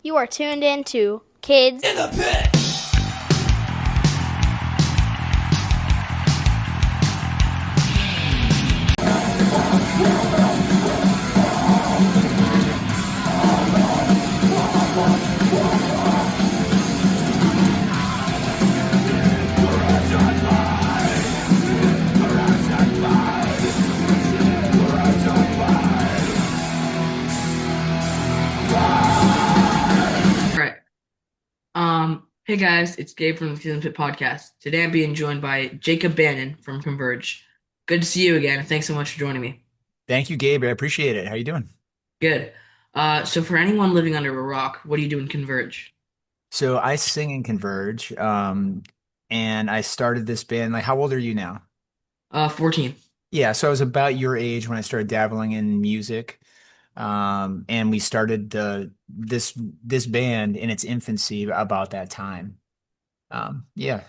You are tuned in to Kids In the pit. All right. Hey guys, it's Gabe from the Season Pit Podcast. Today I'm being joined by Jacob Bannon from Converge. Good to see you again, and thanks so much for joining me. Thank you, Gabe. I appreciate it. How you doing? Good. So for anyone living under a rock, what do you do in Converge? So I sing in Converge, and I started this band. Like, how old are you now? 14. Yeah, so I was about your age when I started dabbling in music, and we started this band in its infancy about that time. Yeah.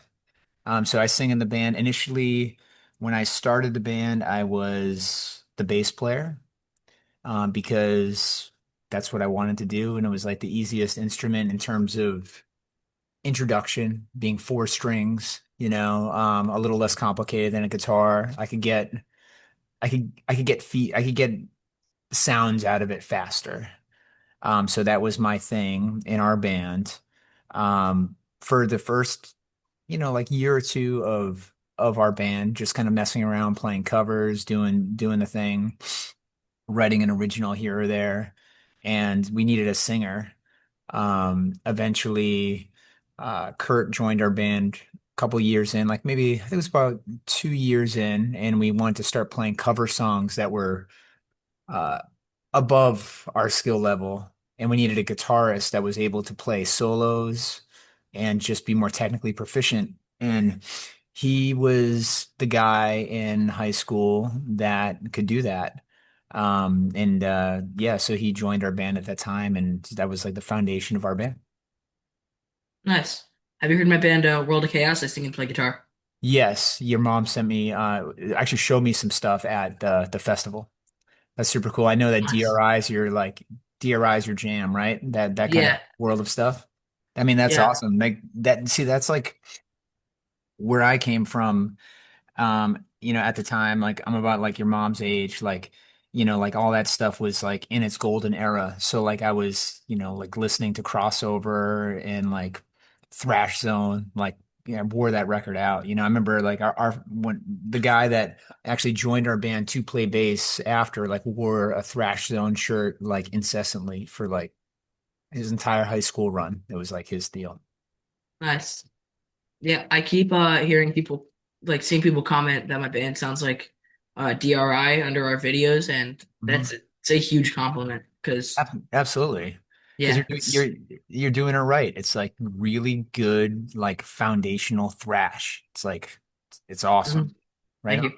So I sing in the band. Initially, when I started the band, I was the bass player. Because that's what I wanted to do. And it was like the easiest instrument in terms of introduction, being four strings, a little less complicated than a guitar. I could get sounds out of it faster. So that was my thing in our band. For the first, like year or two of our band, just kind of messing around, playing covers, doing the thing, writing an original here or there, and we needed a singer. Eventually, Kurt joined our band a couple years in, like maybe I think it was about 2 years in, and we wanted to start playing cover songs that were uh, above our skill level, and we needed a guitarist that was able to play solos and just be more technically proficient. And he was the guy in high school that could do that. And yeah, so he joined our band at that time, and that was like the foundation of our band. Nice. Have you heard my band World of Chaos? I sing and play guitar. Yes, your mom sent me actually showed me some stuff at the festival. That's super cool. I know that Nice. DRI is your jam, right? That kind of Yeah. world of stuff. I mean, that's Yeah. awesome. Like that, see, that's like where I came from. At the time, like I'm about like your mom's age, like, like all that stuff was like in its golden era. So like I was, like listening to Crossover and like Thrash Zone, like, wore that record out. I remember like our when the guy that actually joined our band to play bass after like wore a Thrash Zone shirt like incessantly for like his entire high school run. It was like his deal. Nice. Yeah, I keep hearing people seeing people comment that my band sounds like DRI under our videos, and Mhm. it's a huge compliment because Absolutely. Because yeah, you're doing it right. It's like really good, like foundational thrash. It's like it's awesome. mhm. Right Thank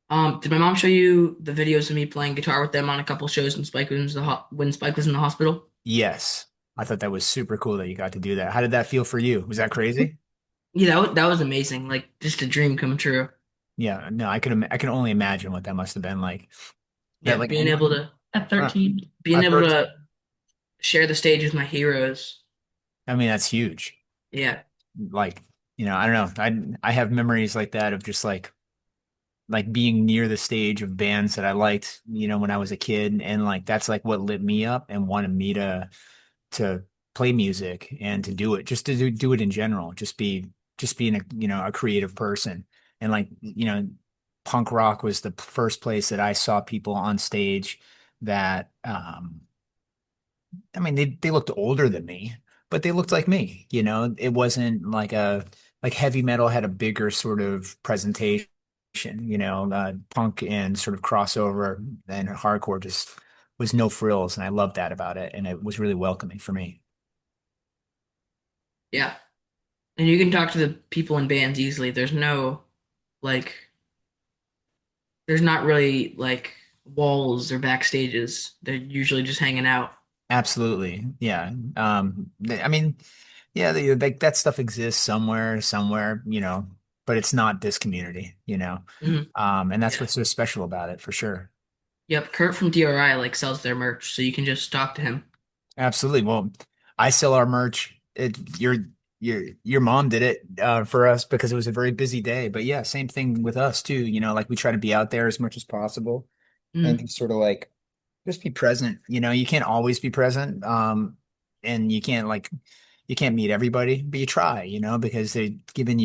on. you. Did my mom show you the videos of me playing guitar with them on a couple shows when Spike was in the hospital? Yes. I thought that was super cool that you got to do that. How did that feel for you? Was that crazy? Yeah, that was amazing. Like just a dream come true. Yeah, no, I can only imagine what that must have been like. That Yeah, like being able to at uh, 13, being able 13. to share the stage with my heroes. I mean, that's huge. Yeah. Like, I don't know. I have memories like that of just like being near the stage of bands that I liked, when I was a kid, and like that's like what lit me up and wanted me to play music and to do it, just to do it in general, just being a a creative person. And like, punk rock was the first place that I saw people on stage that I mean they looked older than me, but they looked like me, It wasn't like like heavy metal had a bigger sort of presentation, punk and sort of crossover and hardcore just was no frills, and I loved that about it, and it was really welcoming for me. Yeah. And you can talk to the people in bands easily. Like there's not really like walls or backstages. They're usually just hanging out. Absolutely. Yeah. I mean, yeah, like that stuff exists somewhere, but it's not this community. Mhm. And that's Yeah. what's so special about it for sure. Yep. Kurt from DRI like sells their merch, so you can just talk to him. Absolutely. Well, I sell our merch. Your mom did it for us because it was a very busy day. But yeah, same thing with us too. Like we try to be out there as much as possible and Mm, just sort of like just be present. You can't always be present. And you can't meet everybody, but you try, because they've given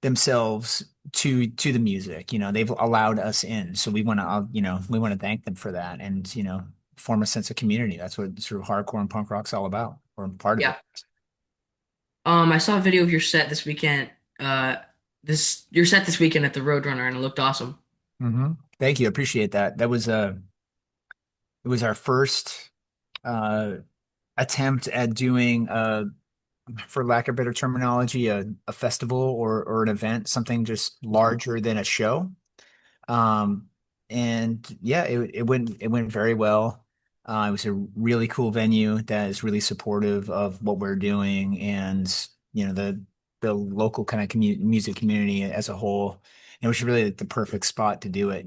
themselves to the music. They've allowed us in, so we want to thank them for that, and form a sense of community. That's what sort of hardcore and punk rock's all about, or part of yeah. it. I saw a video of your set this weekend. This your set this weekend at the Roadrunner, and it looked awesome. Thank you, appreciate that. It was our first uh attempt at doing for lack of better terminology, a festival or an event, something just larger than a show. Um, and yeah, it went very well. It was a really cool venue that is really supportive of what we're doing, and the local kind of music community as a whole. It was really the perfect spot to do it.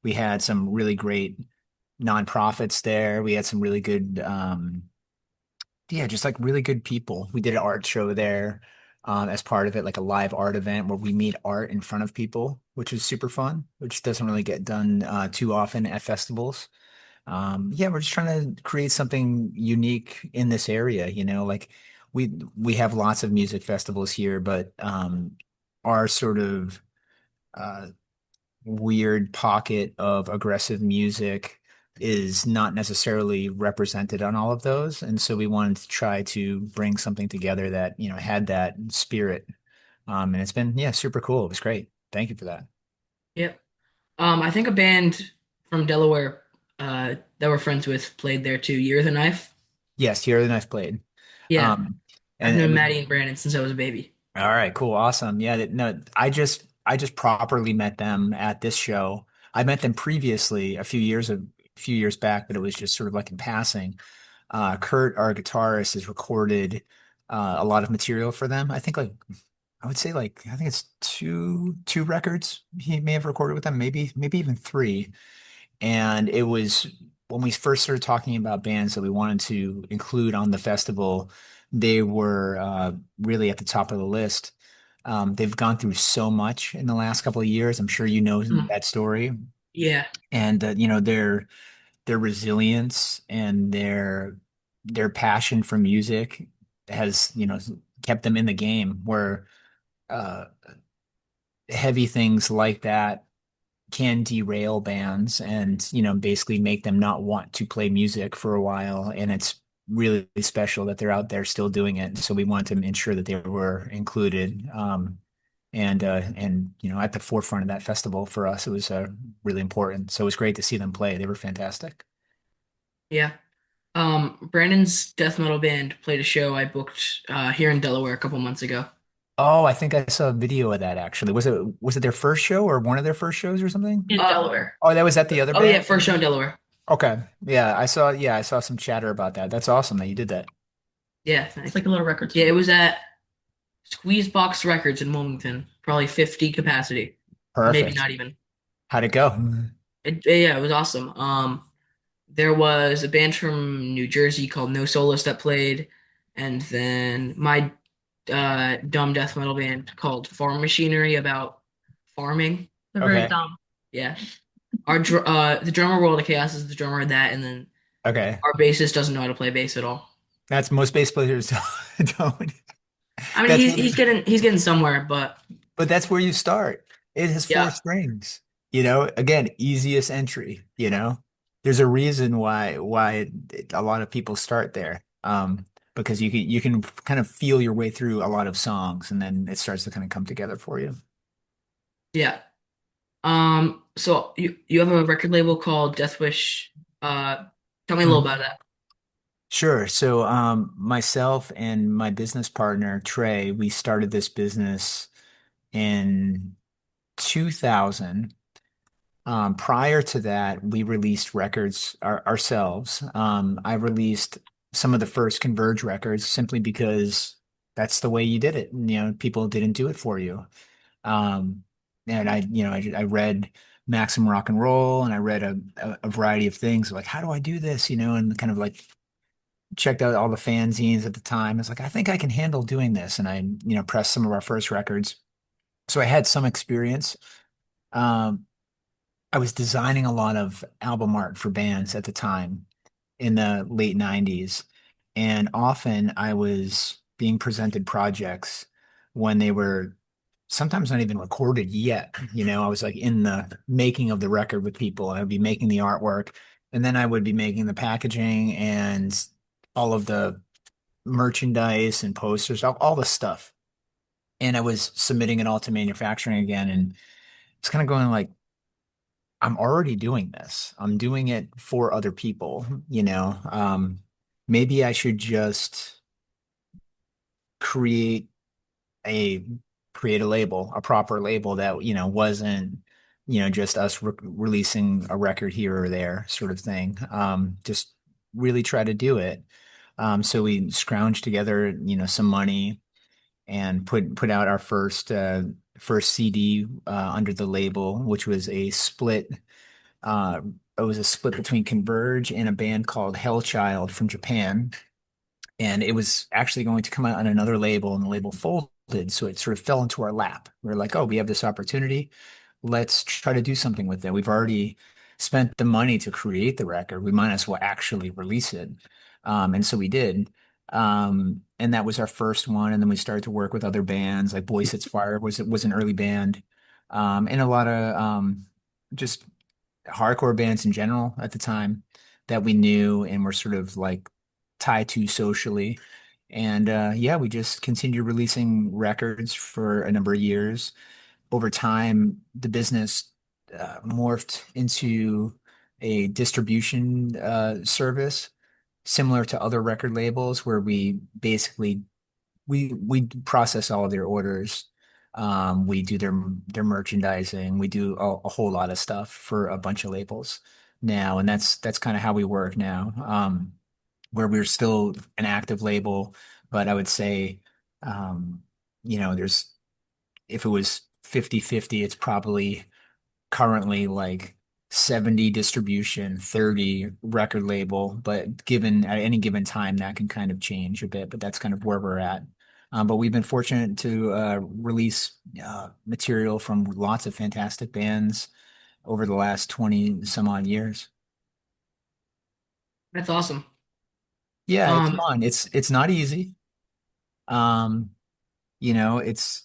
We had some really great nonprofits there. We had some really good yeah, just like really good people. We did an art show there as part of it, like a live art event where we made art in front of people, which is super fun, which doesn't really get done too often at festivals. Yeah, we're just trying to create something unique in this area, like we have lots of music festivals here, but our sort of uh, weird pocket of aggressive music is not necessarily represented on all of those. And so we wanted to try to bring something together that, had that spirit. And it's been, yeah, super cool. It was great. Thank you for that. Yep. I think a band from Delaware that we're friends with played there too. Year of the Knife. Yes, here the knife blade. Yeah, Um, I've and known we, Maddie and Brandon since I was a baby. all right, cool. Awesome. Yeah, no, I just properly met them at this show. I met them previously a few years back, but it was just sort of like in passing. Kurt, our guitarist, has recorded a lot of material for them. I think I would say I think it's two records he may have recorded with them, maybe even three. And it was when we first started talking about bands that we wanted to include on the festival, they were really at the top of the list. They've gone through so much in the last couple of years. I'm sure you know Mm, that story. yeah, And their resilience and their passion for music has, kept them in the game where uh, heavy things like that can derail bands and, basically make them not want to play music for a while. And it's really special that they're out there still doing it. So we wanted to ensure that they were included. And at the forefront of that festival for us, it was really important. So it was great to see them play. They were fantastic. yeah. Brandon's death metal band played a show I booked here in Delaware a couple months ago. Oh, I think I saw a video of that actually. Was it their first show or one of their first shows or something? In Delaware. Oh, that was at the other Oh yeah, band? first show in Delaware. Okay. Yeah, I saw some chatter about that. That's awesome that you did that. Yeah, thanks. It's like a little record. Yeah, it was at Squeeze Box Records in Wilmington, probably 50 capacity, maybe Perfect. not even. How'd it go? Yeah, it was awesome. There was a band from New Jersey called No Solus that played, and then my dumb death metal band called Farm Machinery about farming. They're very Okay. dumb. Yeah. The drummer World of Chaos is the drummer of that, and then Okay. our bassist doesn't know how to play bass at all. That's most bass players don't. I mean, That's he's getting somewhere, but but that's where you start. It has four yeah, strings. Again, easiest entry, There's a reason why a lot of people start there. Because you can kind of feel your way through a lot of songs and then it starts to kind of come together for you. yeah. So you have a record label called Deathwish. Tell me a little about that. Sure. So, myself and my business partner, Trey, we started this business in 2000. Prior to that, we released records ourselves. I released some of the first Converge records simply because that's the way you did it. People didn't do it for you. Um, and I read Maximum Rock and Roll, and I read a variety of things like, how do I do this? And kind of like checked out all the fanzines at the time. It's like, I think I can handle doing this. And I, pressed some of our first records. So I had some experience. Um, I was designing a lot of album art for bands at the time in the late 90s. And often I was being presented projects when they were sometimes not even recorded yet. I was like in the making of the record with people. I would be making the artwork, and then I would be making the packaging and all of the merchandise and posters, all the stuff. And I was submitting it all to manufacturing again. And it's kind of going like, I'm already doing this. I'm doing it for other people. Maybe I should just create a create a label, a proper label that, wasn't, just us releasing a record here or there sort of thing. Just really try to do it. So we scrounged together, some money and put out our first CD under the label, which was a split. Uh, it was a split between Converge and a band called Hellchild from Japan, and it was actually going to come out on another label, and the label folded, so it sort of fell into our lap. We were like, "Oh, we have this opportunity. Let's try to do something with it. We've already spent the money to create the record. We might as well actually release it." And so we did. And that was our first one. And then we started to work with other bands, like Boy Sets Fire was an early band, and a lot of just hardcore bands in general at the time that we knew and were sort of like tied to socially. And yeah, we just continued releasing records for a number of years. Over time, the business morphed into a distribution service similar to other record labels where we basically we process all of their orders. We do their merchandising. We do a whole lot of stuff for a bunch of labels now, and that's kind of how we work now. Where we're still an active label, but I would say, um, there's if it was 50-50, it's probably currently like 70 distribution, 30 record label, but given at any given time, that can kind of change a bit, but that's kind of where we're at. But we've been fortunate to release material from lots of fantastic bands over the last 20 some odd years. That's awesome. Yeah, it's Um, fun. It's not easy. Um, you know, it's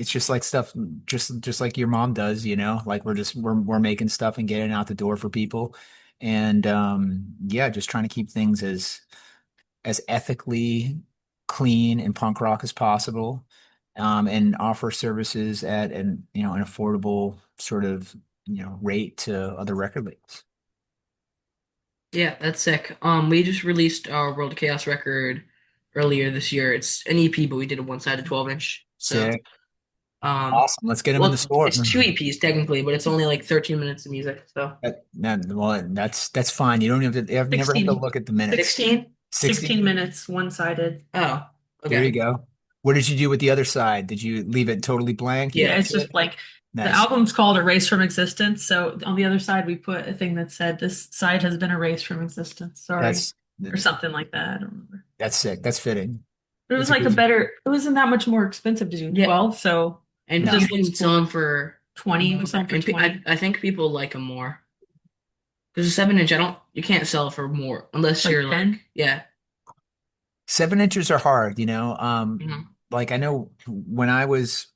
just like stuff just like your mom does, like we're making stuff and getting it out the door for people. And yeah, just trying to keep things as ethically clean and punk rock as possible. And offer services at an affordable sort of, rate to other record labels. yeah, that's sick. We just released our World Chaos record earlier this year. It's an EP, but we did a one-sided 12-inch. So, Sick. um, Awesome. Let's get them in the well, store. it's two EPs technically, but it's only like 13 minutes of music. So Well, that's fine. You don't have to, you never have to 16. look at the minutes. 16? 16 16? minutes, one-sided. Oh, There you okay. go. What did you do with the other side? Did you leave it totally blank? You Yeah, Yeah. it's left just it? blank. The Nice. album's called Erased from Existence. So on the other side, we put a thing that said, this side has been erased from existence. Sorry. That's Or something like that. I don't remember. that's sick. That's fitting. But it was It's a like a good. better, it wasn't that much more expensive to do Yeah. 12. So And No. just people can sell them for 20, we sold for and 20. I think people like them more. Because a 7-inch, you can't sell for more unless Like you're 10? like, yeah. 7 inches are hard. Mhm. Like I know when I was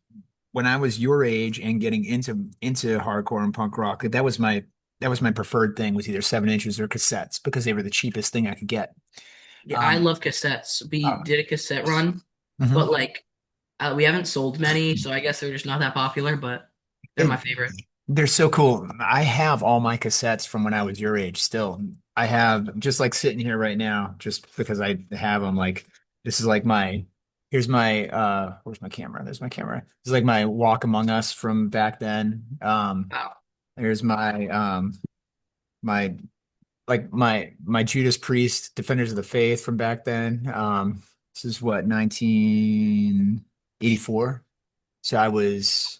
your age and getting into hardcore and punk rock, that was my preferred thing was either 7 inches or cassettes because they were the cheapest thing I could get. Yeah, I Um, love cassettes. We oh, did a cassette run, but mhm. like we haven't sold many, so I guess they're just not that popular, but they're my It- favorite. they're so cool. I have all my cassettes from when I was your age still. I have just like sitting here right now, just because I have them. Like this is like here's my where's my camera? There's my camera. This is like my Walk Among Us from back then. Wow. Here's my my Judas Priest Defenders of the Faith from back then. This is what 1984. So I was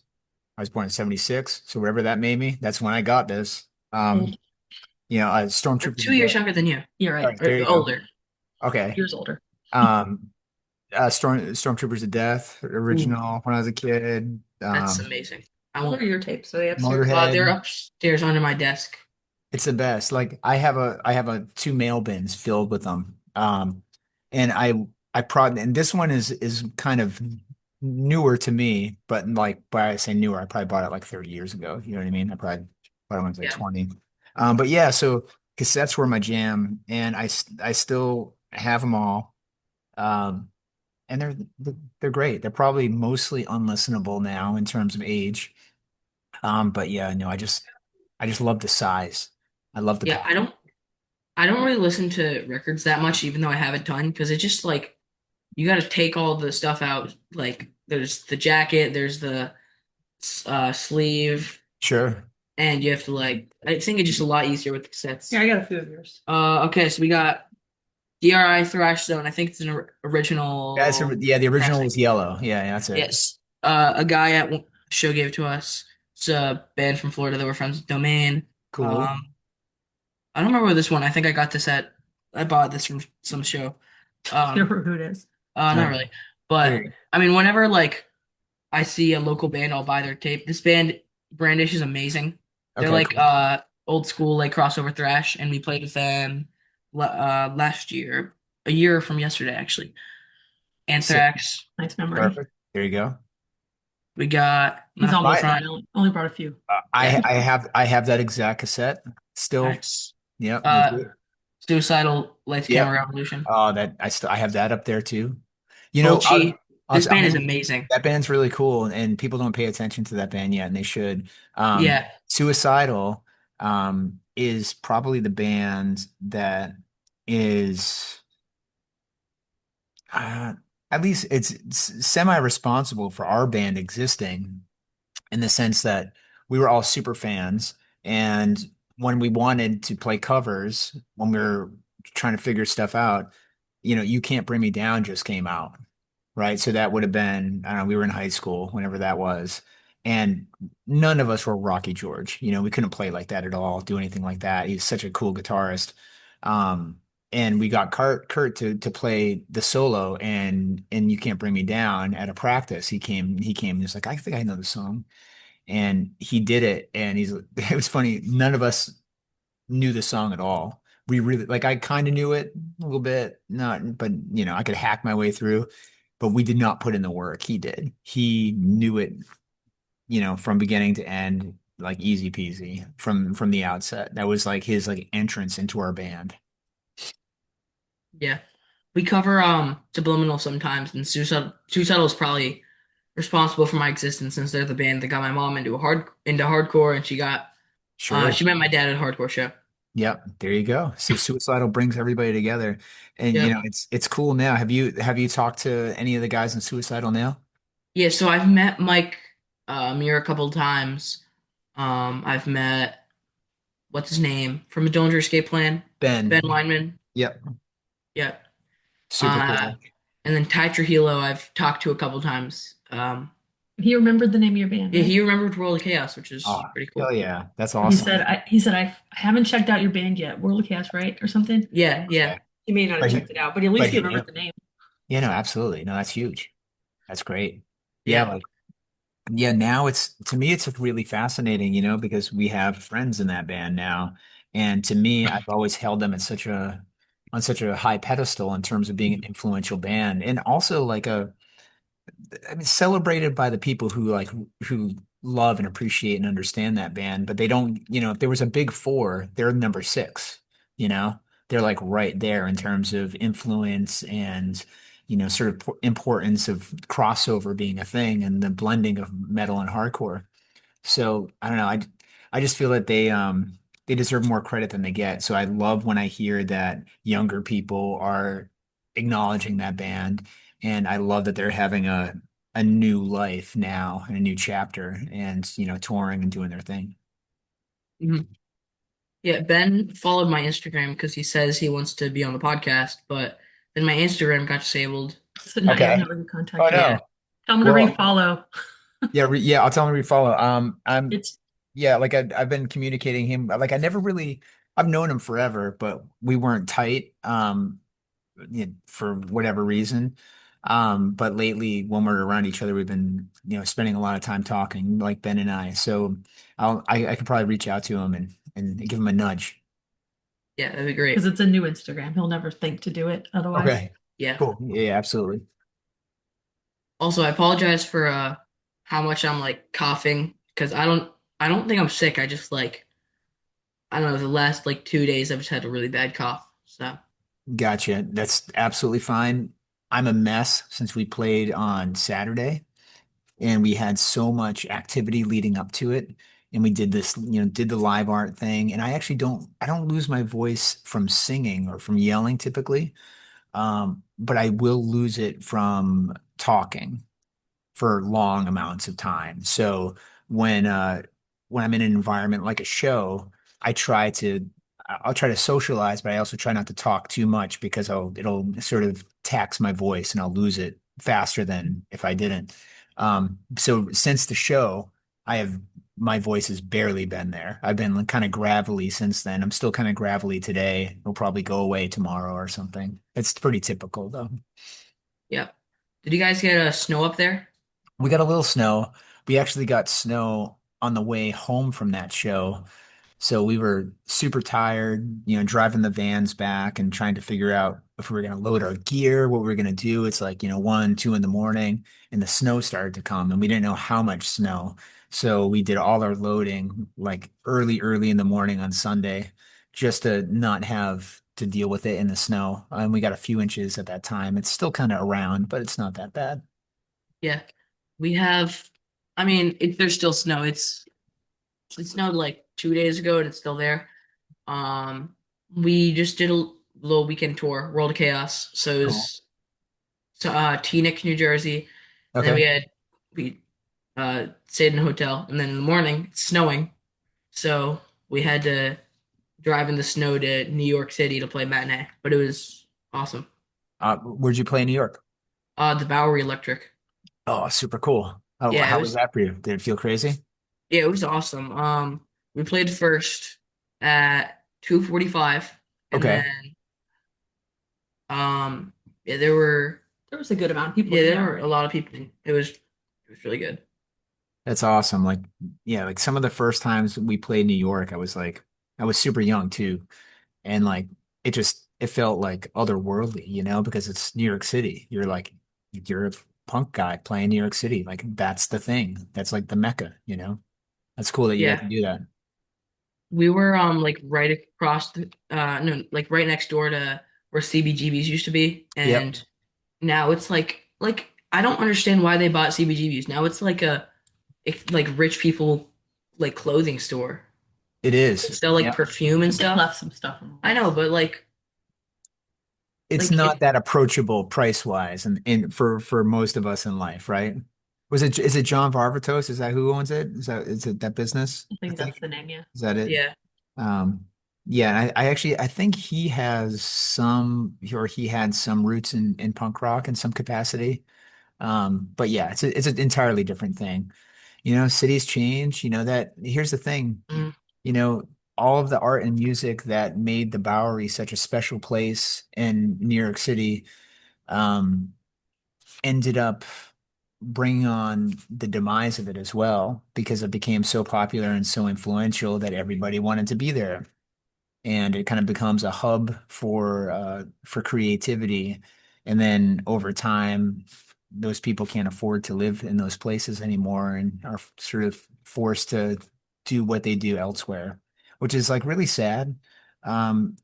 I was born in 76, so wherever that made me, that's when I got this. Old. I'm Stormtroopers 2 years younger than you, You're All right. right, or there you go. older. Okay. Years older. Um, Stormtroopers of Death, Ooh, original when I was a kid. that's amazing. I What won't. are your tapes? Are they upstairs? They're Motorhead. upstairs under my desk. It's the best. Like I have a two mail bins filled with them. And I prod and this one is kind of newer to me, but like by I say newer, I probably bought it like 30 years ago. You know what I mean? I probably bought it when I was like Yeah, 20. But yeah, so cassettes were my jam, and I still have them all. Um, and they're great. They're probably mostly unlistenable now in terms of age. But yeah, no, I just love the size. I love the yeah. pack. I don't really listen to records that much, even though I have a ton, because it's just like you got to take all the stuff out. Like there's the jacket, there's the sleeve, Sure. and you have to like. I think it's just a lot easier with the Yeah, cassettes. I got a few of yours. Okay, so we got DRI Thrash Zone. I think it's an Yeah, original the original casting. was yellow. Yeah, that's it. Yes. A guy at one show gave it to us. It's a band from Florida that we're friends with, Domain. Cool. Um, I don't remember this one. I think I bought this from some show. I don't Um, remember who it is. Not Okay. really. But There- I mean, whenever like I see a local band, I'll buy their tape. This band, Brandish, is amazing. They're Okay, like cool. old school like crossover thrash, and we played with them last year, a year from yesterday actually. Sick. Anthrax. Nice memory. Perfect. There you go. We got He's Mouthful of almost My, done. Front. I only brought a few. Yeah, I have that exact cassette still. nice. Yep, Uh, legit. Suicidal Lights Camera Yep. Revolution. Oh, that I have that up there too. You know, Fulci. This I'm band is amazing. that band's really cool, and people don't pay attention to that band yet, and they should. Yeah, Suicidal is probably the band that is uh, at least it's semi-responsible for our band existing in the sense that we were all super fans, and when we wanted to play covers, when we were trying to figure stuff out, You Can't Bring Me Down just came out, right? So that would have been, I don't know, we were in high school whenever that was. And none of us were Rocky George. We couldn't play like that at all, do anything like that. He's such a cool guitarist. Um, and we got Kurt to play the solo and You Can't Bring Me Down at a practice. He came and he was like, I think I know the song. And he did it. And it was funny. None of us knew the song at all. We really like I kind of knew it a little bit, not, but I could hack my way through, but we did not put in the work. He did. He knew it, from beginning to end, like easy peasy from the outset. That was like his like entrance into our band. yeah. We cover Subliminal sometimes, and Suicidal is probably responsible for my existence since they're the band that got my mom into hardcore, and Sure. she met my dad at a hardcore show. Yep, there you go. So Suicidal brings everybody together. And Yep. it's cool now. Have you talked to any of the guys in Suicidal now? Yeah, so I've met Mike Muir a couple of times. I've met what's his name from a Dillinger Escape Plan, Ben Ben. Weinman. Yep. Yep. Super Uh, cool. and then Ty Trujillo I've talked to a couple times. He remembered the name of your band, Yeah, right? he remembered World of Chaos, which is Oh, pretty hell cool. yeah. That's He awesome. said, I haven't checked out your band yet. World of Chaos, right? Or something. Yeah, yeah, Okay. He may not have But checked he, it out, but at least but he he knew. remembered the name. Yeah, no, absolutely. No, that's huge. That's great. Yeah, yeah. like, yeah, now to me, it's really fascinating, because we have friends in that band now. And to me, I've always held them on such a high pedestal in terms of being an influential band and also like I mean, celebrated by the people who love and appreciate and understand that band, but they don't, if there was a big four, they're number six, you know? They're like right there in terms of influence and, sort of importance of crossover being a thing and the blending of metal and hardcore. So I don't know. I just feel that they deserve more credit than they get. So I love when I hear that younger people are acknowledging that band, and I love that they're having a new life now and a new chapter, and touring and doing their thing. Mhm. Yeah, Ben followed my Instagram because he says he wants to be on the podcast, but then my Instagram got disabled. So now you'll Okay. never get Oh contacted. Yeah. no. Tell him to Well, refollow. Yeah, yeah, I'll tell him to refollow. I'm It's yeah, like I've been communicating him. Like I never really, I've known him forever, but we weren't tight. For whatever reason. But lately, when we're around each other, we've been, spending a lot of time talking, like Ben and I. So I could probably reach out to him and give him a nudge. Yeah, that'd be because great. it's a new Instagram. He'll never think to do it otherwise. Okay, Yeah. cool. Yeah, absolutely. Also, I apologize for how much I'm like coughing because I don't think I'm sick. I just like I don't know, the last like 2 days I've just had a really bad cough. So Gotcha. That's absolutely fine. I'm a mess since we played on Saturday, and we had so much activity leading up to it. And we did this, did the live art thing. And I don't lose my voice from singing or from yelling typically. But I will lose it from talking for long amounts of time. So when uh when I'm in an environment like a show, I try to I'll try to socialize, but I also try not to talk too much because it'll sort of tax my voice and I'll lose it faster than if I didn't. So since the show, I have my voice has barely been there. I've been like, kind of gravelly since then. I'm still kind of gravelly today. It'll probably go away tomorrow or something. It's pretty typical though. yeah. Did you guys get snow up there? We got a little snow. We actually got snow on the way home from that show. So we were super tired, driving the vans back and trying to figure out if we were going to load our gear, what we were going to do. It's like, 1, 2 in the morning, and the snow started to come, and we didn't know how much snow. So we did all our loading like early, early in the morning on Sunday just to not have to deal with it in the snow. And we got a few inches at that time. It's still kind of around, but it's not that bad. Yeah. We have I mean, there's still snow. It snowed like 2 days ago and it's still there. Um we just did a little weekend tour, World of Chaos. So it Cool. was Teaneck, New Jersey, and then Okay. we stayed in a hotel, and then in the morning it's snowing, so we had to drive in the snow to New York City to play matinee, but it was awesome. Where'd you play in New York? The Bowery Electric. Oh, super cool. Oh, Yeah, it how was was that for you? Did it feel crazy? yeah, it was awesome. We played first at 2:45, and then Okay. um, yeah, there were There was a good amount of people yeah, in there there were a already. lot of people. It was really good. That's awesome. Like, yeah, like some of the first times we played New York, I was super young too. And like, it felt like otherworldly, because it's New York City. You're a punk guy playing New York City. Like, that's the thing. That's like the Mecca, That's cool that you got Yeah. to do that. We were like right across the no like right next door to where CBGB's used to be, Yep. and now it's like I don't understand why they bought CBGB's. Now it's like rich people like clothing store. It They is. sell like Yep. perfume and They stuff. left some stuff on the I know, walls. but It's like not that approachable price wise and for most of us in life, right? Is it John Varvatos? Is that who owns it? Is it that business? I I think that's think. the name, yeah. Is that it? yeah, Um yeah, I actually I think he had some roots in punk rock in some capacity. But yeah, it's an entirely different thing. Cities change, that here's the thing, mm, you know, all of the art and music that made the Bowery such a special place in New York City um, ended up bringing on the demise of it as well because it became so popular and so influential that everybody wanted to be there. And it kind of becomes a hub for creativity. And then over time, those people can't afford to live in those places anymore and are sort of forced to do what they do elsewhere, which is like really sad. Um,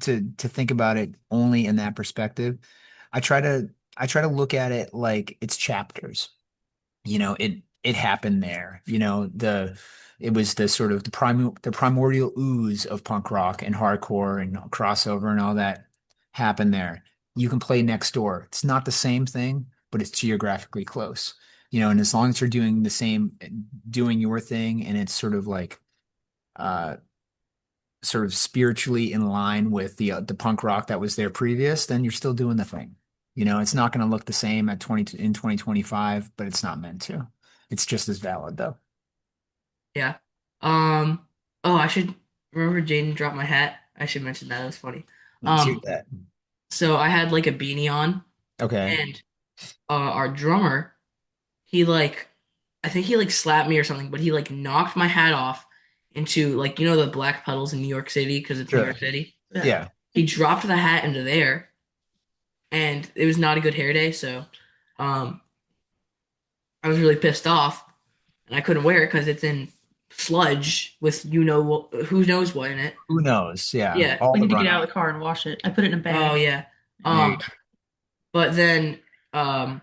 to think about it only in that perspective. I try to I try to look at it like it's chapters. It happened there. It was the sort of the primordial ooze of punk rock and hardcore and crossover and all that happened there. You can play next door. It's not the same thing, but it's geographically close. And as long as you're doing the same, doing your thing, and it's uh sort of spiritually in line with the punk rock that was there previous, then you're still doing the thing. It's not going to look the same at 20 in 2025, but it's not meant to. It's just as valid though. Yeah. Oh, I should remember Jaden dropped my hat. I should mention that. It was funny. Let's hear Um, that. so I had like a beanie on, Okay. and our drummer, he like, I think he like slapped me or something, but he like knocked my hat off into like the black puddles in New York City because it's New Sure. York City. Yeah. Yeah. He dropped the hat into there, and it was not a good hair day, so um, I was really pissed off, and I couldn't wear it because it's in sludge with who knows what in it. Who knows? Yeah. Yeah. All We the need to get out runoff. of the car and wash it. I put it in a Oh bag. yeah. There you Um, but then um,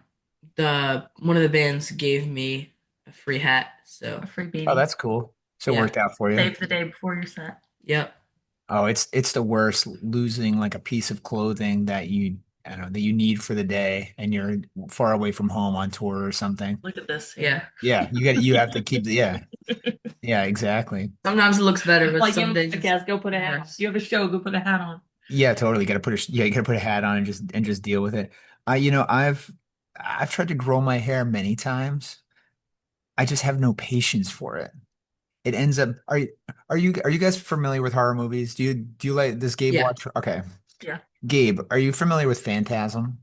the one of the bands gave me a free hat, so A free Oh, beanie. that's cool. So it yeah. worked out for you. Save the day before your set. Yep. Oh, it's the worst losing like a piece of clothing that I don't know, that you need for the day and you're far away from home on tour or something. Look at this Yeah. here. Yeah, you have to keep yeah. Yeah, exactly. Sometimes it looks better, but Like some in days the it's podcast, go put a hat on. worse. You have a show, go put a hat on. Yeah, totally. You gotta put a hat on and just deal with it. You know, I've tried to grow my hair many times. I just have no patience for it. It ends up are you guys familiar with horror movies? Do you like this Gabe Yeah. watch? Okay. Yeah. Gabe, are you familiar with Phantasm?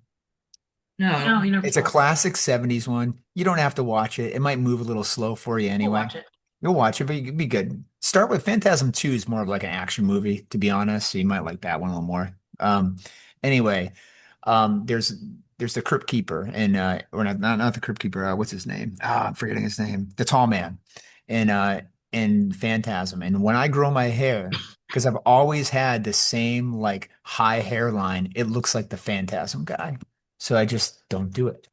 No, I No, don't. you never It's a saw it. classic 70s one. You don't have to watch it. It might move a little slow for you We'll anyway. watch it. You'll watch it, but you'll be good. Start with Phantasm 2 is more of like an action movie, to be honest. So you might like that one a little more. Anyway, there's the Crypt Keeper and or not the Crypt Keeper, what's his name? I'm forgetting his name. The tall man in Phantasm. And when I grow my hair, because I've always had the same like high hairline, it looks like the Phantasm guy. So I just don't do it.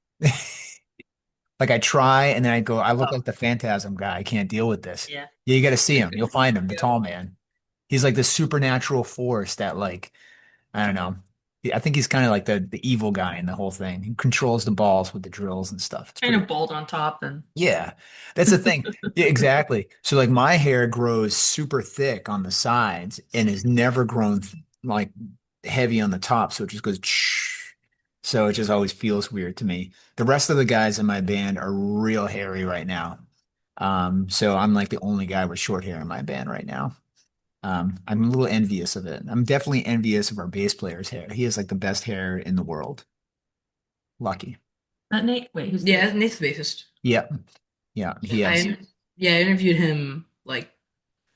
Like I try and then I go, I look Oh, like the Phantasm guy. I can't deal with this. yeah. Yeah, you got to see him. You'll find him, the Yeah. tall man. He's like the supernatural force that like, I don't know. I think he's kind of like the evil guy in the whole thing. He controls the balls with the drills and stuff. It's Kind pretty. of bald on top and Yeah, that's the thing. Yeah, exactly. So like my hair grows super thick on the sides and is never grown like heavy on the top, so it just goes. So it just always feels weird to me. The rest of the guys in my band are real hairy right now. So I'm like the only guy with short hair in my band right now. I'm a little envious of it. I'm definitely envious of our bass player's hair. He has like the best hair in the world. Lucky. that Nate. Wait, who's Yeah, Nate? Nate's the bassist. Yeah, yeah, he has. I yeah, I interviewed him like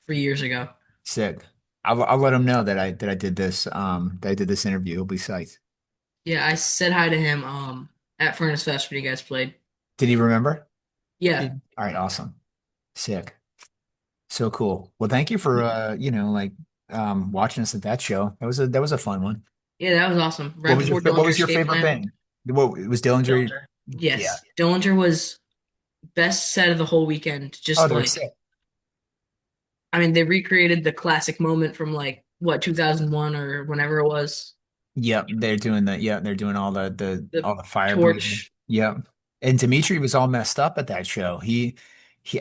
3 years ago. Sick. I'll let him know that I did this that I did this interview. He'll be psyched. Yeah, I said hi to him at Furnace Fest when you guys played. Did he remember? Yeah. Yeah. All right, awesome. Sick. So cool. Well, thank you for like watching us at that show. That was a fun one. Yeah, that was awesome. Right before What Dillinger was your Escape favorite Plan. band? What was Dillinger? Dillinger. Yeah. Yes. Dillinger was best set of the whole weekend. Oh, Just they were like sick. I mean, they recreated the classic moment from like what 2001 or whenever it was. Yep, they're doing The all the fire breathing. torch. Yep. And Dimitri was all messed up at that show.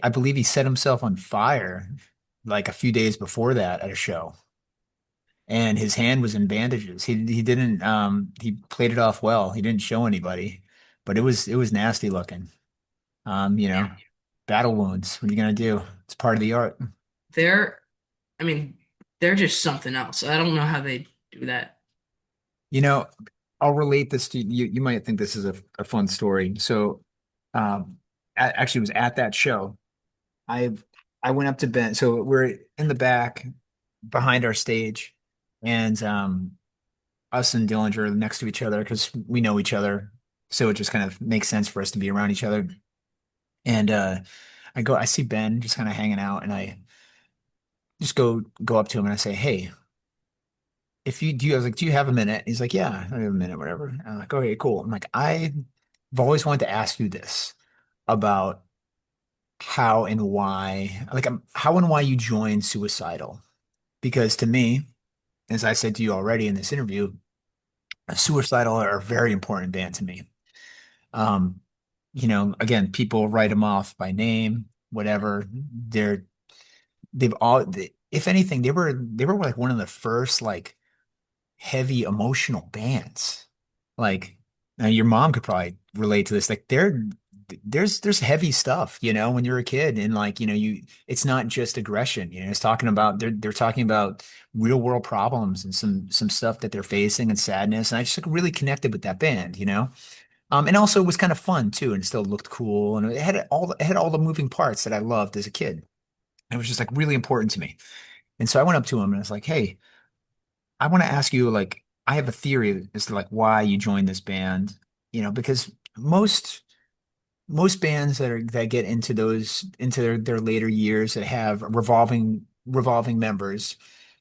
I believe he set himself on fire like a few days before that at a show. And his hand was in bandages. He didn't he played it off well. He didn't show anybody, but it was nasty looking. You know, battle wounds. What are you gonna do? It's part of the art. They're, I mean, they're just something else. I don't know how they do that. You know, I'll relate this to you. You might think this is a fun story. So, actually, was at that show. I I went up to Ben. So we're in the back behind our stage, and us and Dillinger are next to each other because we know each other. So it just kind of makes sense for us to be around each other. And I see Ben just kind of hanging out, and I just go up to him and I say, "Hey, if you do, I was like, do you have a minute?" He's like, "Yeah, I have a minute, whatever." And I'm like, "Okay, cool." I'm like, I've always wanted to ask you this about how and why, like, how and why you joined Suicidal, because to me, as I said to you already in this interview, Suicidal are a very important band to me. Um, again, people write them off by name, whatever. They've all, if anything, they were like one of the first like heavy emotional bands. Like now your mom could probably relate to this. Like there's heavy stuff, when you're a kid and like, it's not just aggression, it's talking about they're talking about real world problems and some stuff that they're facing and sadness. And I just like really connected with that band. And also it was kind of fun too and still looked cool and it had all the moving parts that I loved as a kid. It was just like really important to me. And so I went up to him and I was like, "Hey, I want to ask you like I have a theory as to like why you joined this band, because most bands that get into into their later years that have revolving members,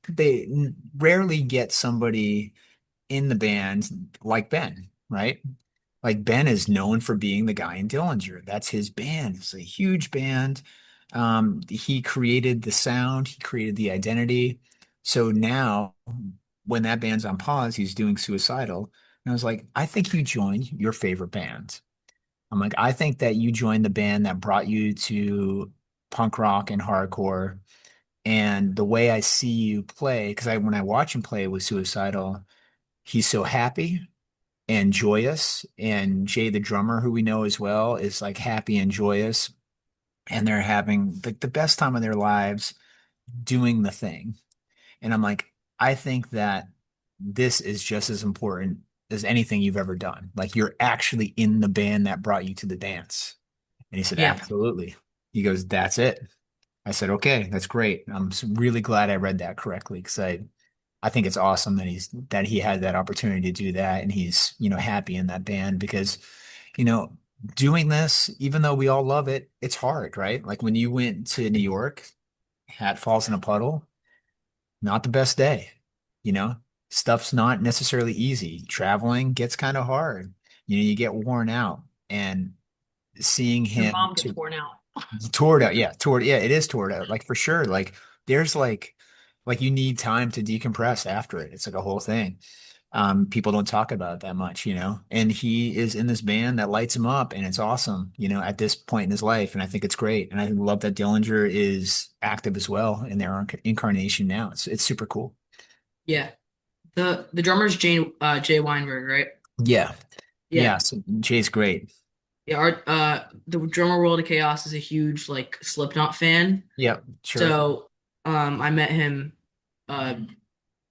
they rarely get somebody in the band like Ben, right? Like Ben is known for being the guy in Dillinger. That's his band. It's a huge band. He created the sound, he created the identity. So now when that band's on pause, he's doing Suicidal. And I was like, I think you joined your favorite band. I'm like, I think that you joined the band that brought you to punk rock and hardcore. And the way I see you play, because when I watch him play with Suicidal, he's so happy and joyous. And Jay, the drummer, who we know as well, is like happy and joyous. And they're having like the best time of their lives doing the thing. And I'm like, I think that this is just as important as anything you've ever done. Like you're actually in the band that brought you to the dance. And he said, Yeah. absolutely. He goes, that's it. I said, okay, that's great. Really glad I read that correctly because I think it's awesome that he had that opportunity to do that and he's, happy in that band because, you know, doing this, even though we all love it, it's hard, right? Like when you went to New York, hat falls in a puddle, not the best day, you know? Stuff's not necessarily easy. Traveling gets kind of hard. You get worn out and seeing Your him mom gets worn out. toured out, yeah, it is toured out, like for sure. Like there's like you need time to decompress after it. It's like a whole thing. People don't talk about it that much, and he is in this band that lights him up and it's awesome, at this point in his life. And I think it's great. And I love that Dillinger is active as well in their incarnation now. It's super cool. Yeah. The drummer's Jay Weinberg, right? Yeah. Yeah. Yeah. So Jay's great. Yeah, the drummer World of Chaos is a huge like Slipknot fan. Yep. Sure. So I met him uh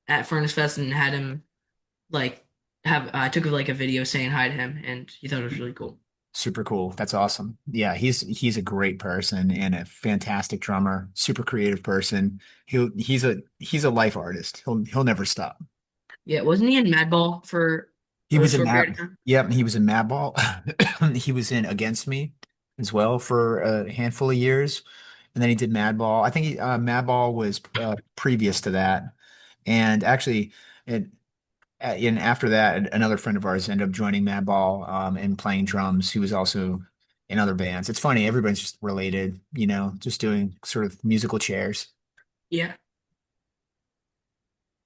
at Furnace Fest and had him like have I took like a video saying hi to him and he thought it was really cool. Super cool. That's awesome. Yeah, he's a great person and a fantastic drummer, super creative person. He's a life artist. He'll never stop. Yeah, wasn't he in Madball for He a was in short period Mad of time? Yep, he was in Madball. He was in Against Me as well for a handful of years. And then he did Madball. I think Madball was previous to that. And actually it and after that, another friend of ours ended up joining Madball and playing drums. He was also in other bands. It's funny, everybody's just related, just doing sort of musical chairs. Yeah.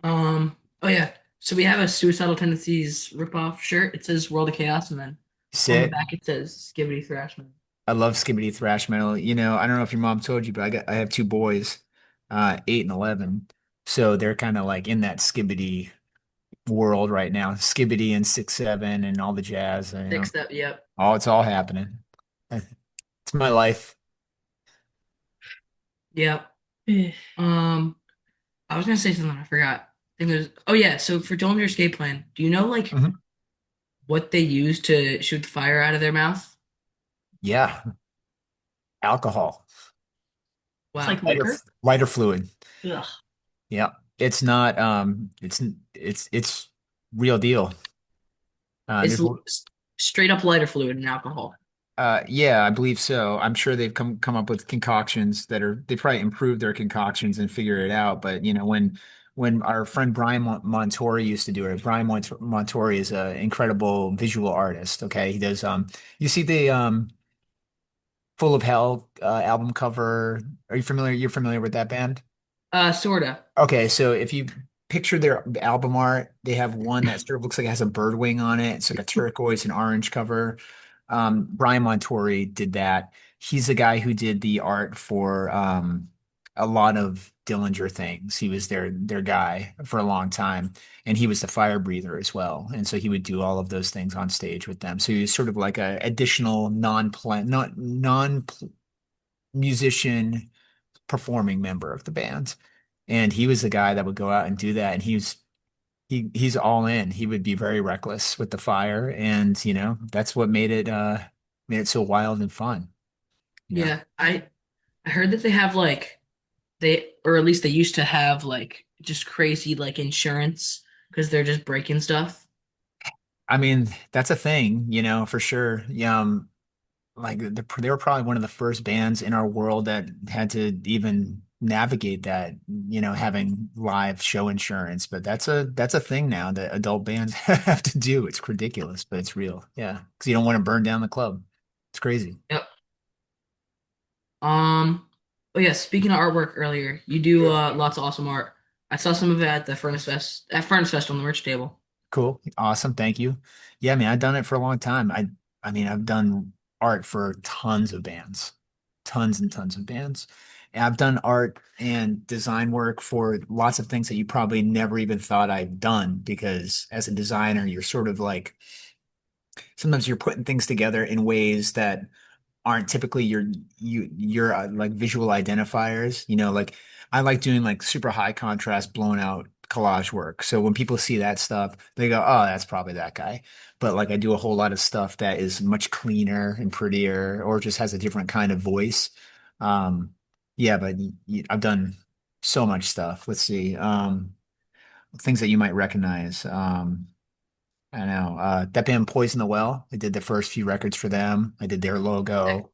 Oh yeah. So we have a Suicidal Tendencies ripoff shirt. It says World of Chaos and then on the Sit. back it says Skibbity Thrashman. I love skibbity thrash metal. I don't know if your mom told you, but I have two boys, 8 and 11. So they're kind of like in that skibbity world right now. Skibbity and 6-7 and all the jazz, Six step, yep. it's all happening. It's my life. Yep. Eh, I was gonna say something I forgot. I think there's oh yeah, so for Dillinger Escape Plan, do you know like Mhm. what they use to shoot the fire out of their mouth? Yeah, alcohol, It's Wow. like liquor. lighter fluid. Ugh. Yeah, it's not. It's real deal. It's There's straight up lighter fluid and alcohol. yeah, I believe so. I'm sure they've come up with concoctions they probably improved their concoctions and figure it out. But when our friend Brian Montori used to do it, Brian Montori is an incredible visual artist. Okay, he does. You see the Full of Hell album cover. Are you familiar? You're familiar with that band? Sorta. Okay, so if you picture their album art, they have one that sort of looks like it has a bird wing on it. It's like a turquoise and orange cover. Brian Montori did that. He's the guy who did the art for a lot of Dillinger things. He was their guy for a long time, and he was the fire breather as well. And so he would do all of those things on stage with them. So he was sort of like a additional not non-musician performing member of the band. And he was the guy that would go out and do that. And he's all in. He would be very reckless with the fire, and that's what made it so wild and fun. Yeah. Yeah, I heard that they have like or at least they used to have like just crazy like insurance because they're just breaking stuff. I mean, that's a thing, for sure. Yeah, like they were probably one of the first bands in our world that had to even navigate that, having live show insurance. But that's a thing now that adult bands have to do. It's ridiculous, but it's real. Yeah, because you don't want to burn down the club. It's crazy. Yep. Oh yeah, speaking of artwork earlier, you do lots of awesome art. I saw some of it at the Furnace Fest on the merch table. Cool. Awesome. Thank you. Yeah, man, I've done it for a long time. I mean, I've done art for tons of bands, tons and tons of bands. And I've done art and design work for lots of things that you probably never even thought I'd done because as a designer, you're sort of like sometimes you're putting things together in ways that aren't typically your like visual identifiers. Like I like doing like super high contrast, blown out collage work. So when people see that stuff, they go, "Oh, that's probably that guy." But like I do a whole lot of stuff that is much cleaner and prettier, or just has a different kind of voice. Um, yeah, but I've done so much stuff. Let's see, things that you might recognize. I know. That band Poison the Well, I did the first few records for them. I did their logo.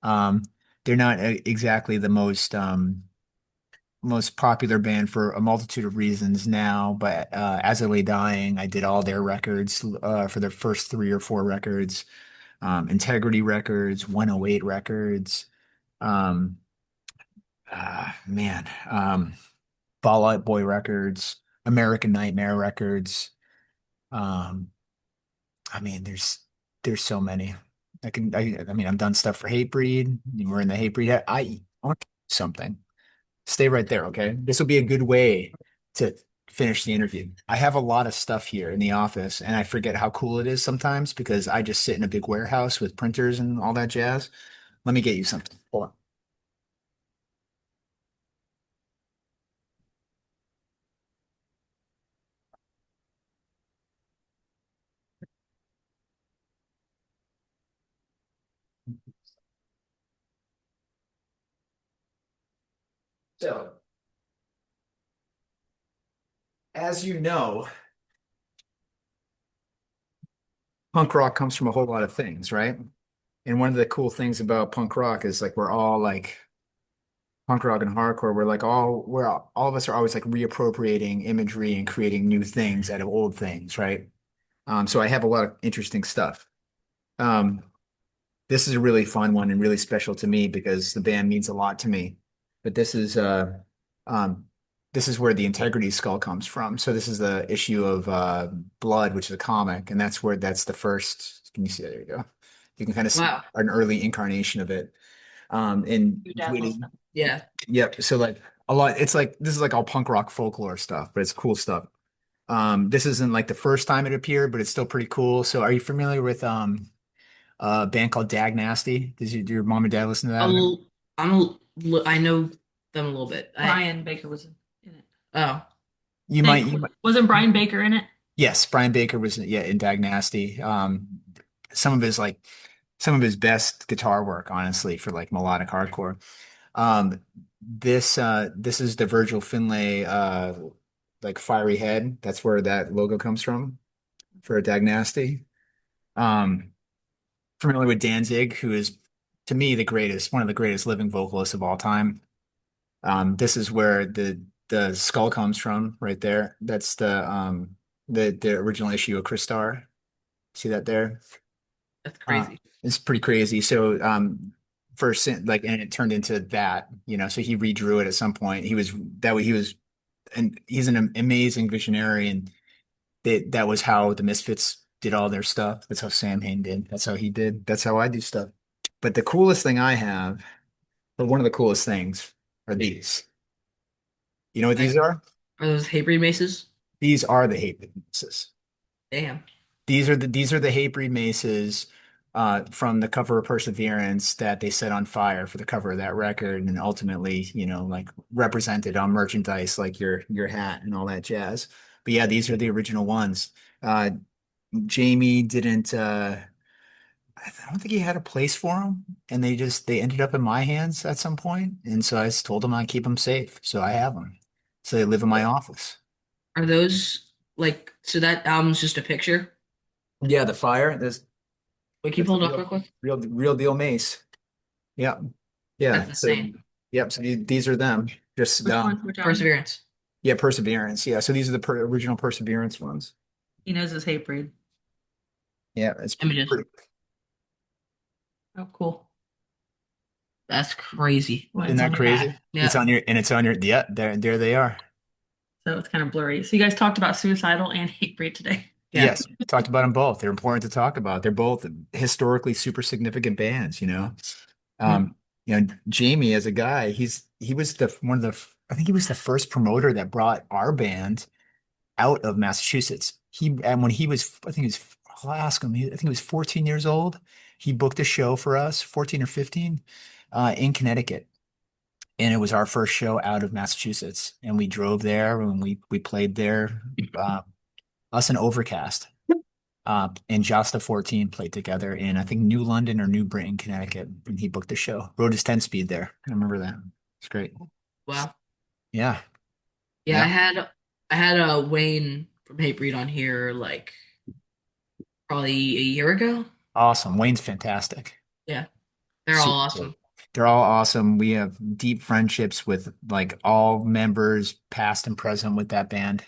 Um, they're not exactly the most popular band for a multitude of reasons now, but As I Lay Dying, I did all their records for their first three or four records. Integrity Records, 108 Records, um, man, Fall Out Boy Records, American Nightmare Records. Um, I mean, there's so many. I mean, I've done stuff for Hatebreed. We're in the Hatebreed. I want something. Stay right there, okay? This will be a good way to finish the interview. I have a lot of stuff here in the office, and I forget how cool it is sometimes because I just sit in a big warehouse with printers and all that jazz. Let me get you something. Hold on. So, as you know, punk rock comes from a whole lot of things, right? And one of the cool things about punk rock is like we're all like punk rock and hardcore, we're all of us are always like reappropriating imagery and creating new things out of old things, right? So I have a lot of interesting stuff. Um, this is a really fun one and really special to me because the band means a lot to me. But um, this is where the Integrity Skull comes from. So this is the issue of Blood, which is a comic, and that's the first. Can you see? There you go. You can kind of see Wow. an early incarnation of it. And Your dad loves them. Yeah. yep. So like a lot, it's like this is like all punk rock folklore stuff, but it's cool stuff. This isn't like the first time it appeared, but it's still pretty cool. So are you familiar with a band called Dag Nasty? Do your mom and dad listen to A that? l- I know them a little bit. Brian Baker was in it. Oh, Wasn't Brian Baker in it? Yes, Brian Baker was yeah in Dag Nasty. Some of his like some of his best guitar work, honestly, for like melodic hardcore. Um, this is the Virgil Finlay like fiery head. That's where that logo comes from for Dag Nasty. Um, familiar with Danzig, who is to me one of the greatest living vocalists of all time. This is where the skull comes from, right there. That's the original issue of Crystar. See that there? that's Uh, crazy. it's pretty crazy. So first like and it turned into that, so he redrew it at some point. He was that way he was and he's an amazing visionary, and that was how the Misfits did all their stuff. That's how Sam Hain did. That's how he did. That's how I do stuff. But the coolest thing I have, or one of the coolest things, are these. You know what these Like, are? are those hatebreed maces? These are the hate maces. Damn. These are the hatebreed maces from the cover of Perseverance that they set on fire for the cover of that record, and ultimately, like represented on merchandise like your hat and all that jazz. But yeah, these are the original ones. Uh, Jamie didn't. I don't think he had a place for them, and they ended up in my hands at some point, and so I just told him I'd keep them safe, so I have them. So they live in my office. Are those like so that album's just a picture? Yeah, the fire. Wait, can you That's a pull it up real quick? real deal mace. Yeah. That's Yeah. So, insane. yep. So these are them. Just Which one? Which album? Perseverance. yeah, Perseverance. Yeah. So these are the original Perseverance ones. He knows his hatebreed. Yeah, it's Images. pretty. Oh, cool. That's crazy. Well, Isn't it's on that your hat. crazy? It's Yeah. on your yeah. There they are. So it's kind of blurry. So you guys talked about suicidal and hatebreed today. Yeah. Yes, talked about them both. They're important to talk about. They're both historically super significant bands. Hmm. Um, Jamie as a guy, he was the one of the I think he was the first promoter that brought our band out of Massachusetts. And when he was, I think he was, I'll ask him, I think he was 14 years old. He booked a show for us, 14 or 15, in Connecticut. And it was our first show out of Massachusetts. And we drove there and we played there, uh, us and Overcast. And Josta 14 played together in, I think, New London or New Britain, Connecticut. And he booked a show. Rode his 10 speed there. I remember that. It's great. Wow. Yeah. Yeah, Yeah. I had Wayne from Hatebreed on here like probably a year ago. Awesome. Wayne's fantastic. Yeah. They're all Super awesome. cool. They're all awesome. We have deep friendships with like all members, past and present, with that band.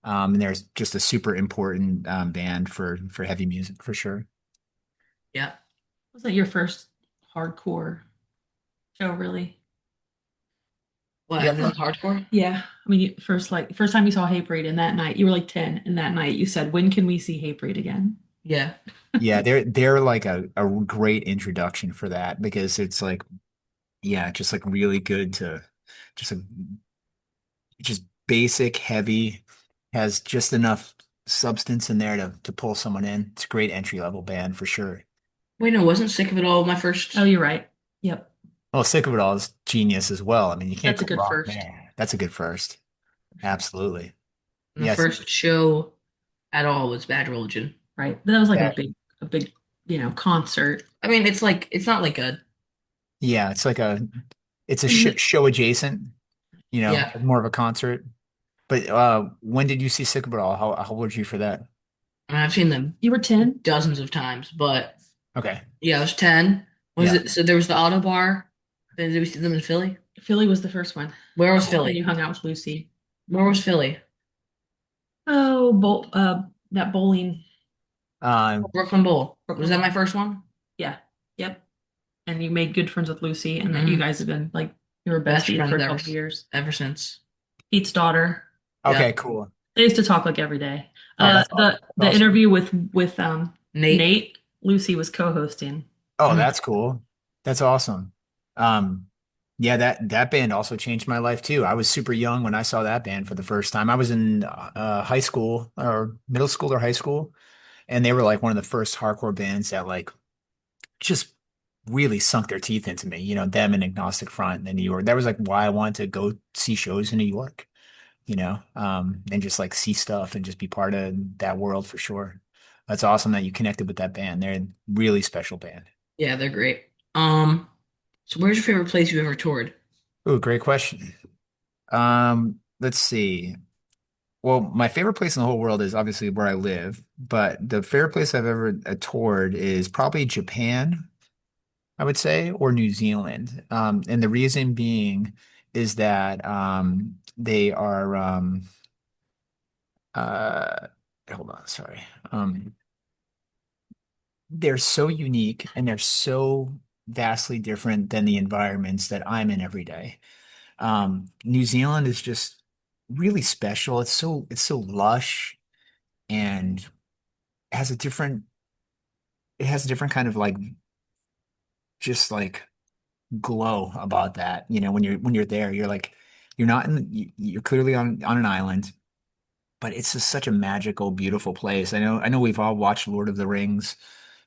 And there's just a super important band for heavy music for sure. Yeah. Was that your first hardcore show, really? What, this Yep. is hardcore? Yeah. I mean, first time you saw Hatebreed, and that night you were like 10, and that night you said, "When can we see Hatebreed again?" Yeah. Yeah, they're like a great introduction for that because it's like, yeah, just like really good to just like just basic, heavy, has just enough substance in there to pull someone in. It's a great entry level band for sure. Wait, no, wasn't Sick of It All my first? Oh, you're right. Yep. Well, Sick of It All is genius as well. I mean, you can't That's a go good wrong first. there. That's a good first. Absolutely. And the Yes. first show at all was Bad Religion. Right. But that was like Yeah. a big, concert. I mean, it's not like a Yeah, it's a Isn't it? show adjacent, yeah. more of a concert. But when did you see Sick of It All? How old were you for that? I mean, I've seen them You were 10? dozens of times, but Okay. yeah, I was 10. Was Yeah. it so there was the auto bar? Then did we see them in Philly? Philly was the first one. Where was And you Philly? hung out with Lucy. Where was Philly? Oh, that bowling. Um, Brooklyn Bowl. Was Brooklyn that Bowl. my first one? Yeah. Yep. And you made good friends with Lucy, and that you Mhm. guys have been like you were Best besties friends for a ever couple of years. ever since. Pete's daughter. Yeah. okay, cool. They used to talk like every day. Oh, that's The awesome. interview with Nate. Nate, Lucy was co-hosting. Oh, Mhm. that's cool. That's awesome. Um, yeah, that band also changed my life too. I was super young when I saw that band for the first time. I was in high school or middle school or high school, and they were like one of the first hardcore bands that like just really sunk their teeth into me. Them and Agnostic Front in New York. That was like why I wanted to go see shows in New York, and just like see stuff and just be part of that world for sure. That's awesome that you connected with that band. They're a really special band. Yeah, they're great. So where's your favorite place you ever toured? Oh, great question. Let's see. Well, my favorite place in the whole world is obviously where I live, but the favorite place I've ever toured is probably Japan, I would say, or New Zealand. And the reason being is that they are uh hold on, sorry. They're so unique and they're so vastly different than the environments that I'm in every day. New Zealand is just really special. It's so lush and has a different it has a different kind of like just like glow about that. When you're there, you're like You're not in, you're clearly on an island, but it's just such a magical, beautiful place. I know we've all watched Lord of the Rings,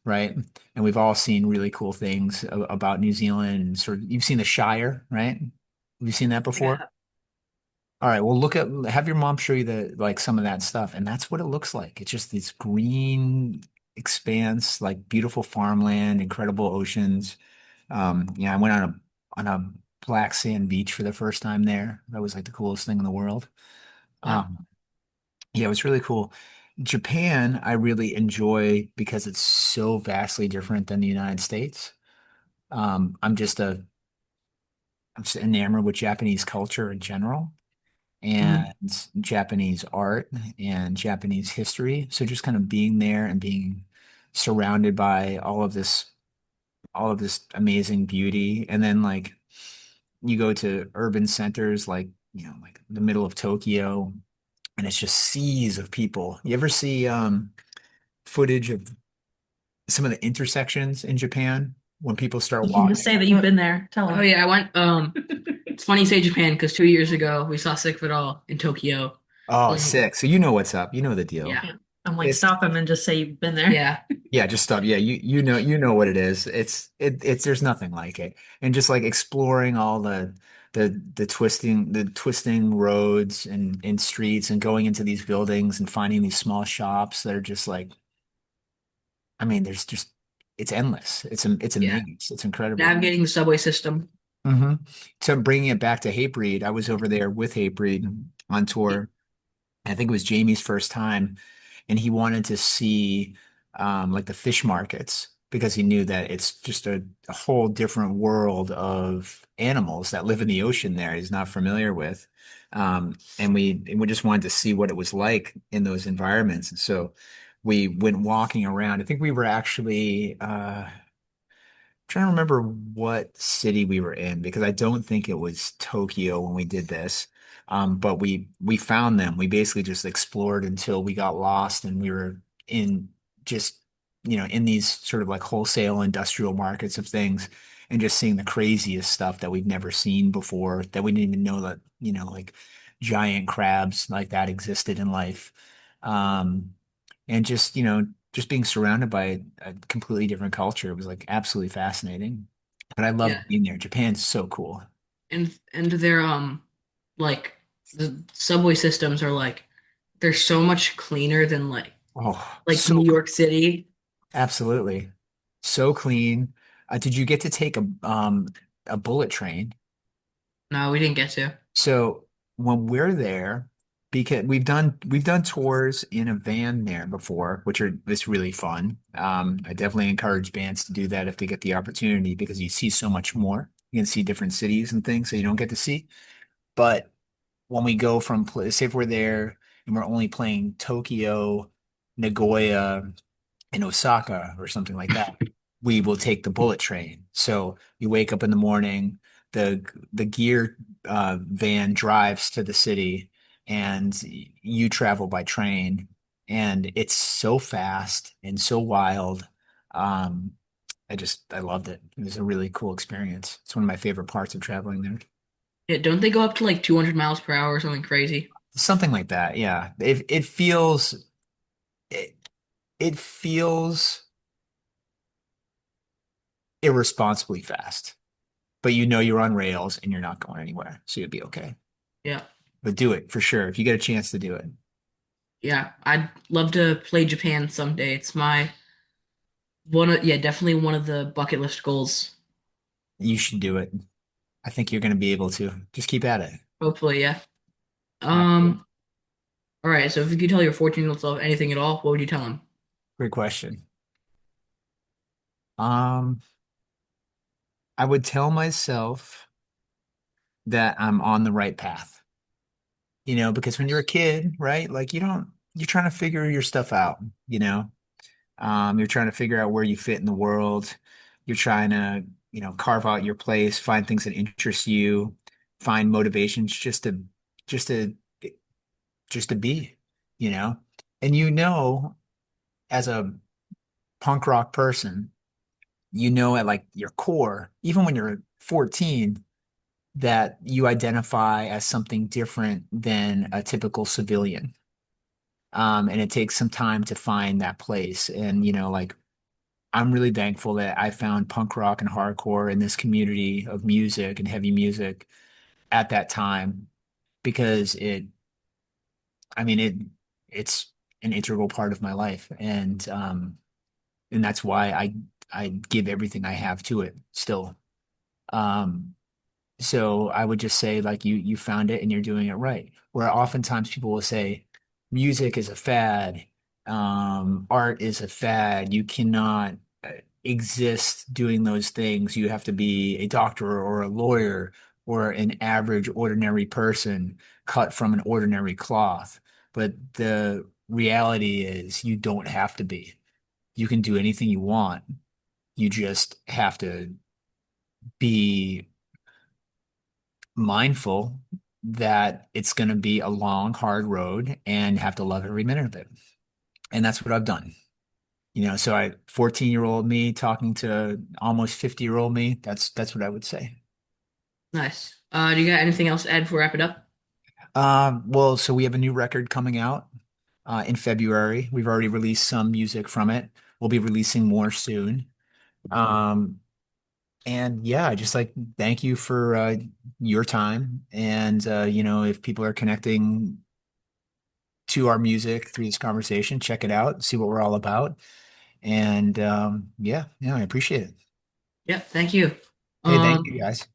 right? And we've all seen really cool things about New Zealand. And sort of, you've seen the Shire, right? Have you seen that before? Yeah. All right, well, have your mom show you like some of that stuff, and that's what it looks like. It's just this green expanse, like beautiful farmland, incredible oceans. Yeah, I went on a black sand beach for the first time there. That was like the coolest thing in the world. Wow. Um, yeah, it was really cool. Japan, I really enjoy because it's so vastly different than the United States. I'm just enamored with Japanese culture in general and Mhm. Japanese art and Japanese history. So just kind of being there and being surrounded by all of this amazing beauty. And then like you go to urban centers like, like the middle of Tokyo and it's just seas of people. You ever see footage of some of the intersections in Japan when people start You can just walking? say that you've been there. Tell Oh them. yeah, I went. It's funny you say Japan because 2 years ago we saw Sick of It All in Tokyo. Oh, Mm, sick. So you know what's up. You know the deal. yeah, I'm like, It's stop him and just say you've been there. yeah, Yeah, just stop. Yeah, you know what it is. It's there's nothing like it. And just like exploring all the twisting roads and streets and going into these buildings and finding these small shops that are just like I mean, there's just it's endless. It's a yeah. maze. It's incredible. Navigating the subway system. hmm So bringing it back to Hatebreed, I was over there with Hatebreed on tour. I think it was Jamie's first time, and he wanted to see like the fish markets because he knew that it's just a whole different world of animals that live in the ocean there he's not familiar with. And we just wanted to see what it was like in those environments. And so we went walking around. I think we were actually trying to remember what city we were in because I don't think it was Tokyo when we did this. But we found them. We basically just explored until we got lost and we were in just, in these sort of like wholesale industrial markets of things and just seeing the craziest stuff that we've never seen before, that we didn't even know that, like giant crabs like that existed in life. Um, and just being surrounded by a completely different culture was like absolutely fascinating. But I Yeah, loved being there. Japan's so cool. and their like the subway systems are like they're so much cleaner than Oh, like New York City. absolutely. So clean. Did you get to take a bullet train? No, we didn't get to. So when we're there, because we've done tours in a van there before, which are it's really fun. I definitely encourage bands to do that if they get the opportunity because you see so much more. You can see different cities and things that you don't get to see. But when we go from say if we're there and we're only playing Tokyo, Nagoya, in Osaka or something like that, we will take the bullet train. So you wake up in the morning, the gear van drives to the city, and you travel by train, and it's so fast and so wild. Um, I loved it. It was a really cool experience. It's one of my favorite parts of traveling there. Yeah, don't they go up to like 200 miles per hour or something crazy? Something like that. Yeah. It, it feels irresponsibly fast. But you know you're on rails and you're not going anywhere, so you'll be okay. Yeah, But do it for sure if you get a chance to do it. yeah. I'd love to play Japan someday. It's my yeah, definitely one of the bucket list goals. You should do it. I think you're going to be able to. Just keep at it. Hopefully, yeah. All right, Um, all right, so if you could tell your 14-year-old self anything at all, what would you tell him? great question. Um, I would tell myself that I'm on the right path. Because when you're a kid, right? Like you're trying to figure your stuff out, you know? You're trying to figure out where you fit in the world. You're trying to, carve out your place, find things that interest you, find motivations just to, just to be, you know? And as a punk rock person, at like your core, even when you're 14, that you identify as something different than a typical civilian. And it takes some time to find that place. And, like I'm really thankful that I found punk rock and hardcore in this community of music and heavy music at that time because I mean, it's an integral part of my life. And that's why I give everything I have to it still. Um, So I would just say like you found it and you're doing it right. Where oftentimes people will say music is a fad, art is a fad. You cannot exist doing those things. You have to be a doctor or a lawyer or an average ordinary person cut from an ordinary cloth. But the reality is you don't have to be. You can do anything you want. You just have to be mindful that it's going to be a long, hard road and have to love every minute of it. And that's what I've done. So 14-year-old me talking to almost 50-year-old me, that's what I would say. Nice. Do you got anything else to add before we wrap it up? Well, so we have a new record coming out in February. We've already released some music from it. We'll be releasing more soon. Um, and yeah, just like thank you for your time. And if people are connecting to our music through this conversation. Check it out, see what we're all about. And yeah, I appreciate it. Yeah, thank you. Hey, thank Um, you guys.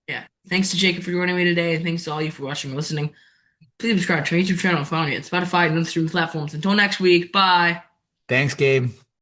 yeah. Thanks to Jacob for joining me today, and thanks to all you for watching and listening. Please subscribe to my YouTube channel and follow me at Spotify and other streaming platforms. Until next week, bye. Thanks, Gabe.